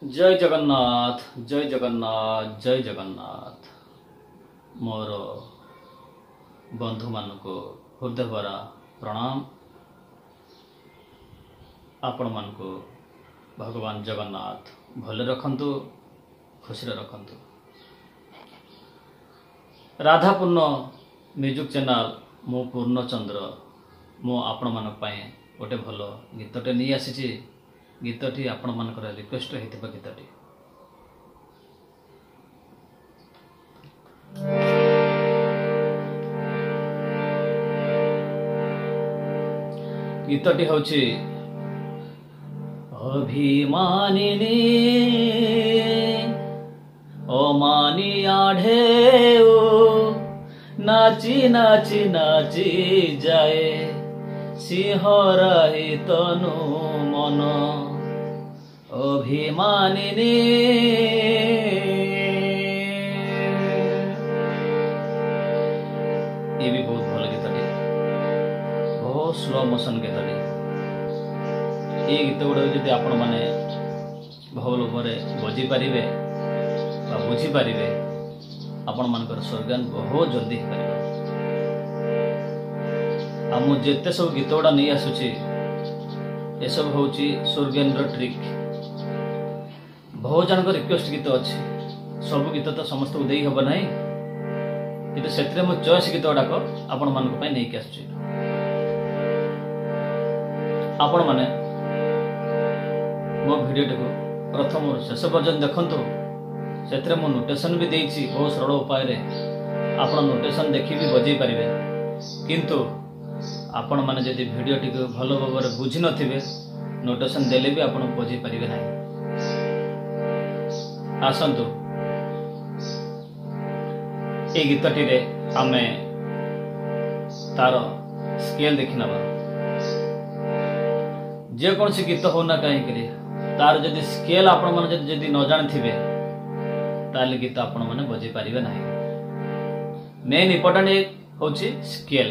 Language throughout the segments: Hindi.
जय जगन्नाथ जय जगन्नाथ जय जगन्नाथ। मोर बंधु मान को हृदय भरा प्रणाम। आपण मान को भगवान जगन्नाथ भले रखंतु, खुशी रखंतु। राधापूर्ण म्यूजिक चैनल मो पूर्णचंद्र मो आपण मान गोटे भल गीतटे नहीं आसी। गीतटी आपण मानकर रिक्वेस्ट होता गीतटी गीतटी हूँ अभिमानिनी अमानी आढ़ेऊ नाची नाची नाची जाए सिंहराही तनु मन अभिमानिनी। ये भी बहुत भल गीतटी, बहुत स्लो मोशन गीतटी। ये गीत गुड़ा जब आपण मैंने भल भाव बजी पारे बुझीपारे आपण मान स्वर्गान बहुत जल्दी हो पार। आ मु जेते सब गीत गुड़ा नहीं आसुची ये सब हूँ स्वर्गेन्द्र ट्रिक। बहुत जन रिक्वेस्ट गीत अच्छी, सब गीत तो समस्त को दे हम ना कि से चॉइस गीत गुड़ाक आपण मान नहीं आसुची। आपण मैंने मो भिडियोटी को प्रथम शेष पर्यटन देखु। से मो नोटेशन भी देछि बहुत सरल उपाय आपण नोटेशन देखी भी बजे पारे, किंतु आपण माने जदि भिडियोटी को भल भाव बुझी नथिबे नोटेशन देले भी आपण बुझी पारिबे नाही। आसंतु ए गीतटी रे आमे तार स्केल देखि नबा। जे कौन सी गीत हो ना कहीं तार जदि स्केल आपण माने जदि न जानिथिबे ताले गीत आपण माने बजे पारिबे नाही। मेन इंपोर्टेंट होची स्केल।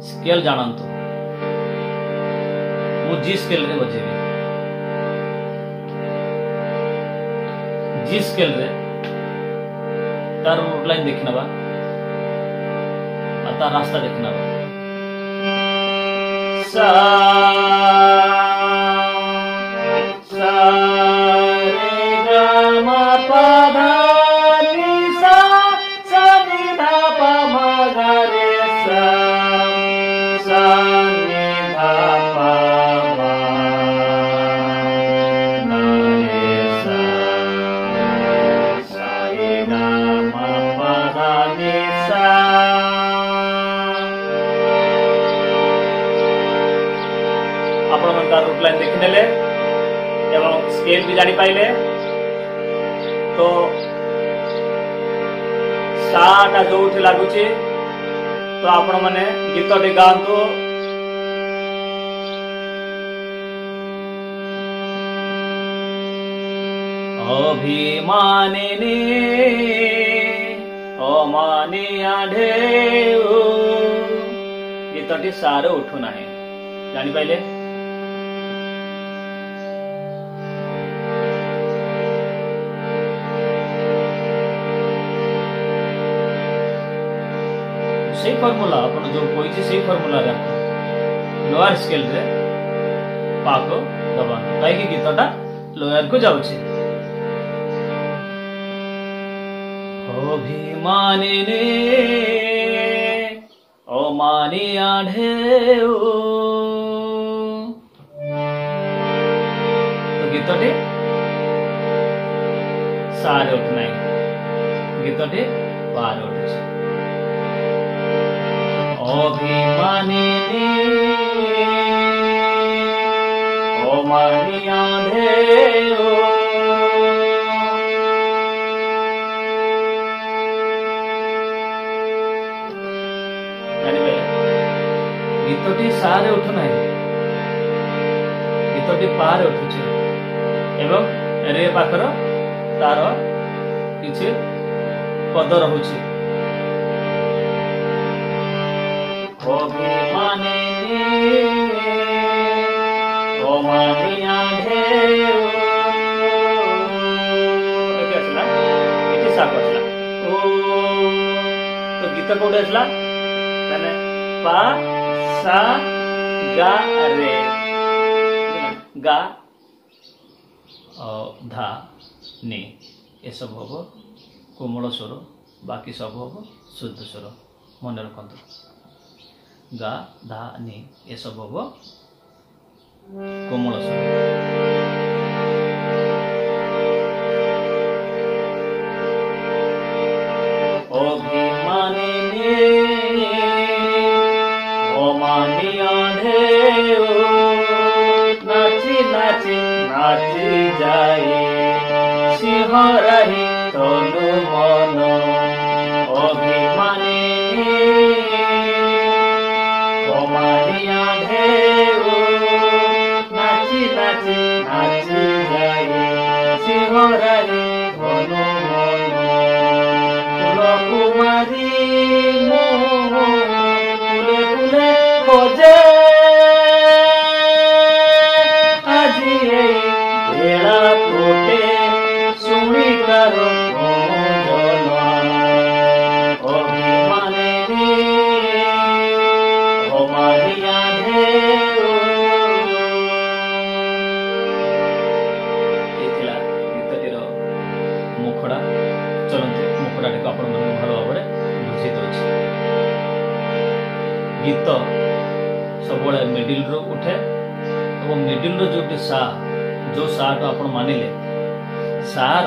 स्केल जानतु मु जी स्केल रे बजेबी। जी स्केल रे तार आउटलाइन देखि नबा आ तार रास्ता देखि नबा। सा सा रे ग म प ध नि सा सा नि ध प म ग रे सा सा नि ध प म ग रे सा सा रे ग म प ध नि सा। आपण मन तार रूट लाइन देखि नेले एवं स्केल भी जानी पाइले तो साटा जो लगुच तो आपण माने गीतटी गांतु। अभिमानिनी अमानी आढ़ेऊ गीतटी सारे उठू ना जानी पाइले। से फॉर्मूला अपन जो कोई से फॉर्मूला रे लोअर स्केल रे पाक दबा काई गीतटा लोअर को जाउची। अभिमानिनी अमानी आढ़ेऊ तो गीतटी सारे उठ नहीं, गीतटी पार उठुची। अभिमानिनी अमानी आढ़ेऊ गीतटी सारे उठु ना, गीतटी पार उठुची एवं रे पाखर तार किछि पद रहुची। अभिमानिनी अमानी आढ़ेऊ सा को आसला ओ तो गीत कोडे आसला तने पा सा गा रे गा धा नी ये सब हम कोमल स्वर बाकी सब हम शुद्ध स्वर मन रखु गा धा नी ये सब हम कोमल स्वर अभिमानिनी अमानिया ढेउ नाची नाची नाची जाए सिंहराही तनु मन अभिमानिनी अमानिया ढेउ नाची नाची नाची जाए सिंहराही तनु मन कुमारी फुले फुले खोजे আজি এই বেড়া তোটে শুনি কারো অভিমানে অমারিয়া ঢেউ এଥିଲା ଗୀତଟିର ମୁଖଡ଼ା ଚଳନ୍ତି ମୁଖଡ଼ାଟିକୁ ଆପଣମାନଙ୍କୁ ଭଲ ଭାବରେ ବୁଝି ଦେଉଛି ଗୀତ ସବୁବେଳେ ମିଡିଲରୁ ଉଠେ ଏବଂ ମିଡିଲର ଯୋଉଠି ସା जो साटा आपण मानिले सार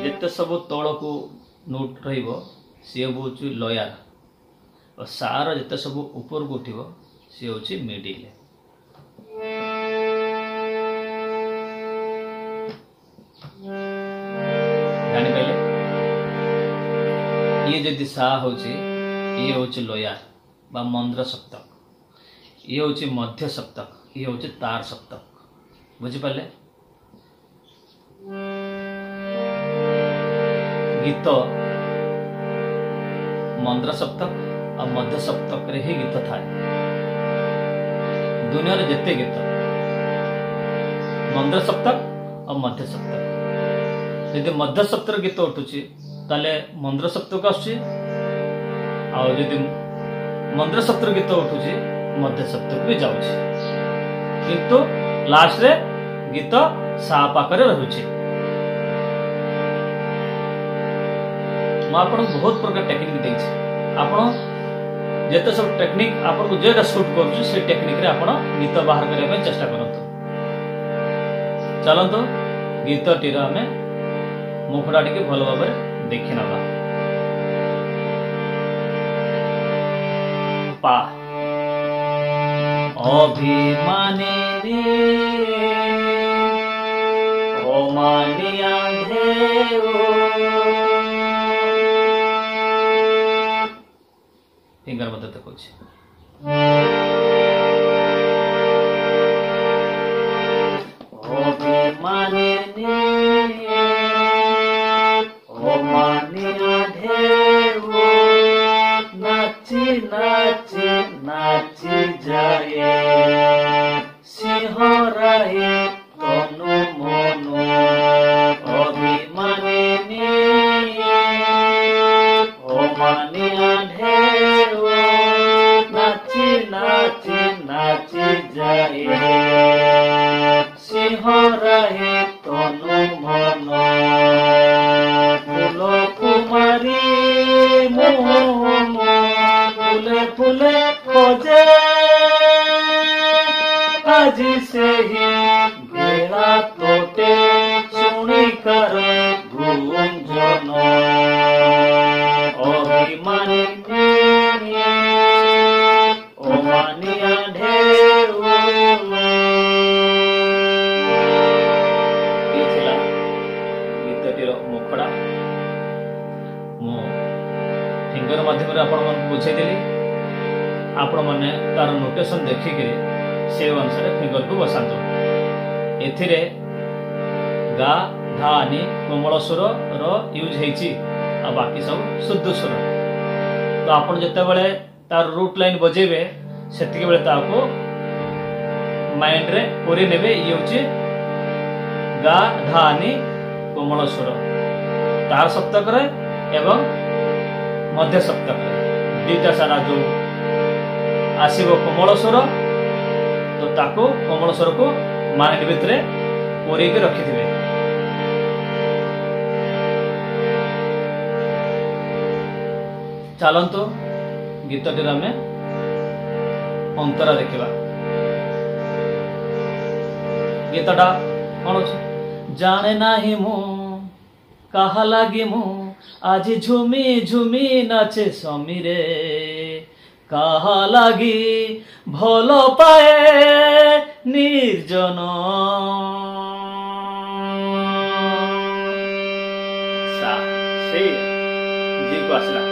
जिते सब तौलू नोट रही सी हूँ लयार और सार जिते सब ऊपर को उठो सी हूँ मिडिल जानी पाइले ये जदि सा हूँ ये हूँ लयार बा मंद्र सप्तक ये हूँ मध्य सप्तक ये हूँ तार सप्तक बुझिपारे गीत मंद्र सप्तक और मध्य सप्तक रे ही गीत थाए दुनिया रे जिते गीत मंद्र सप्तक और मध्य सप्तक यदि मध्य सप्तक गीत उठुची ताले मंद्र सप्तक आसुची आ यदि मंद्र सप्तक गीत उठुची मध्य सप्तक भी जाउची किंतु लास्ट रे गीत सा पाखरे रहुची आपन बहुत प्रकार टेक्निक देछि आपन जेते सब टेक्निक आपन को जेटा शूट करछु से टेक्निक रे आपन गीत बाहर करे पे चेष्टा करंतु चलंतु गीत टीरा हमें मुखडा टिके भलो भाबरे देखि नबा पा अभिमानिनी अमानिया ढेउ फिंगर मत तक अभिमानिनी अमानिया ढेउ नाची नाची नाची जाए सिंहराही तनु मन अभिमानिनी अमानिया ढेउ नाची नाची नाची जाए सिंहराही तनु मन फूल कुमारी फुले फुले खोजे আজি से ही बेड़ा तोटे सुनी कर गुंजन अभिमानिनी अमानिया ढेउ गीतटीर मुखड़ा मु फिंगर माध्यम आपण बुझेदेली आपण मैंने तार नोटेशन देखिक से अनुसार फिंगर को बसात एथिरे गा धा नी कोमल स्वर यूज होती आ बाकी सब शुद्ध स्वर तो आपण जिते बड़े तार रूट लाइन बजेबे सेतिके बेले ताको माइंड रे पूरी नेबे ये होची गा धा नी कोमल स्वर तार सप्तक एवं मध्य सप्तक दुईटा सारा जो आसव कोमल स्वर तो ताको कोमल स्वर को माइंड भितर पूरे रखिथे। चलतु गीतटी आम अंतरा देखा। गीतटा कौन जाने नाही मु कहा लगी मु आज झुमी झुमी नाचे समीरे कहा लगी भल पाए निर्जन जी को आसला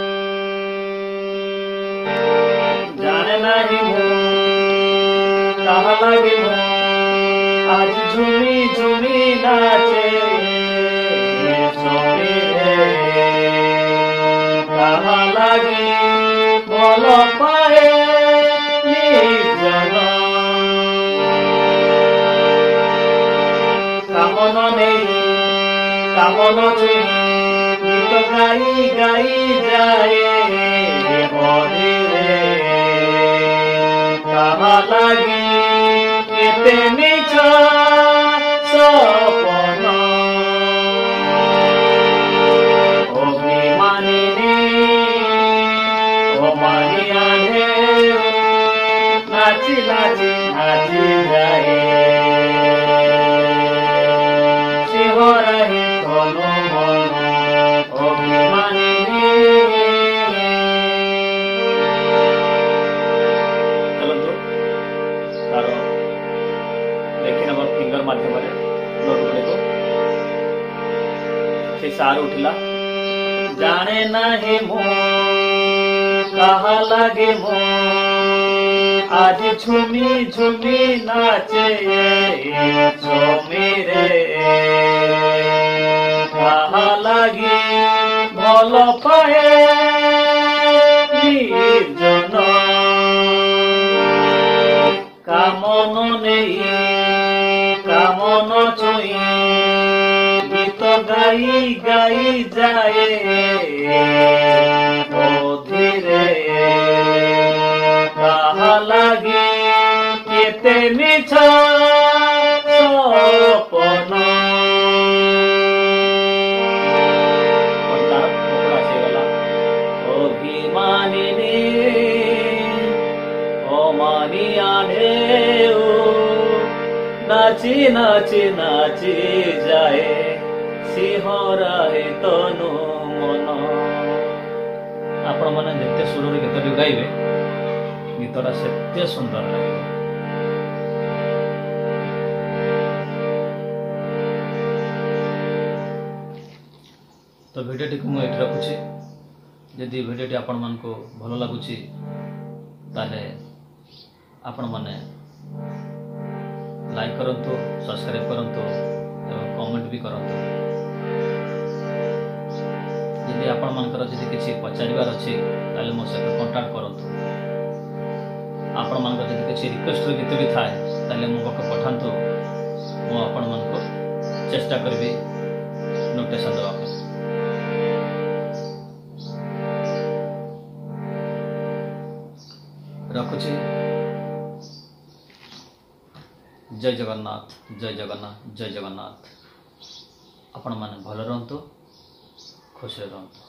जाने नाही मु कहा लगी मु आज झुमी झुमी नाचे समीरे कहा लगी भल पाए निर्जन कामन नहीं कामन छुई गीत गाई गाई जाए हरे कहा लगी केते मिछ सपन अभिमानिनी नाची नाची नाची जाए शिवराही तनु मन अभिमानिनी। चलतु तार देखी नंबर फिंगर माध्यम नोट गुड़िक से सार उठिला जाने नाही मु कहा लगे मु आज झुमी झुमी नाचे समीरे कहा लगी भल पाए निर्जन कामन नहीं कामन छुई गीत गाई गाई जाए धीरे कहा लगी केते मिछ सपन अभिमानिनी अमानिया नाची नाची नाची जाए सिंहराहे तनु मन। आपण मैंने जिते सुर गीत गाइबे गीतटा सेते सुंदर लगे। तो भिडियोटी को मुझे रखुची जदि भिडियोटी आपण मन को भल लगुची ताले आपण माने लाइक करंतु सब्सक्राइब करंतु एवं कमेंट भी करंतु। यदि आपण मानकर जदि किछि पचारिबार अछि ताले मो सहित कांटेक्ट करंतु। आपण मानकर जदि किछि रिक्वेस्ट गीत भी थाए ताले मो पाखु पठांतु मो आपण मन को चेष्टा करबी नोटेशन देबा ପାଇଁ। रखुची जय जगन्नाथ जय जगन्नाथ जय जगन्नाथ। आपण माने भल रहंतु खुश रहंतु।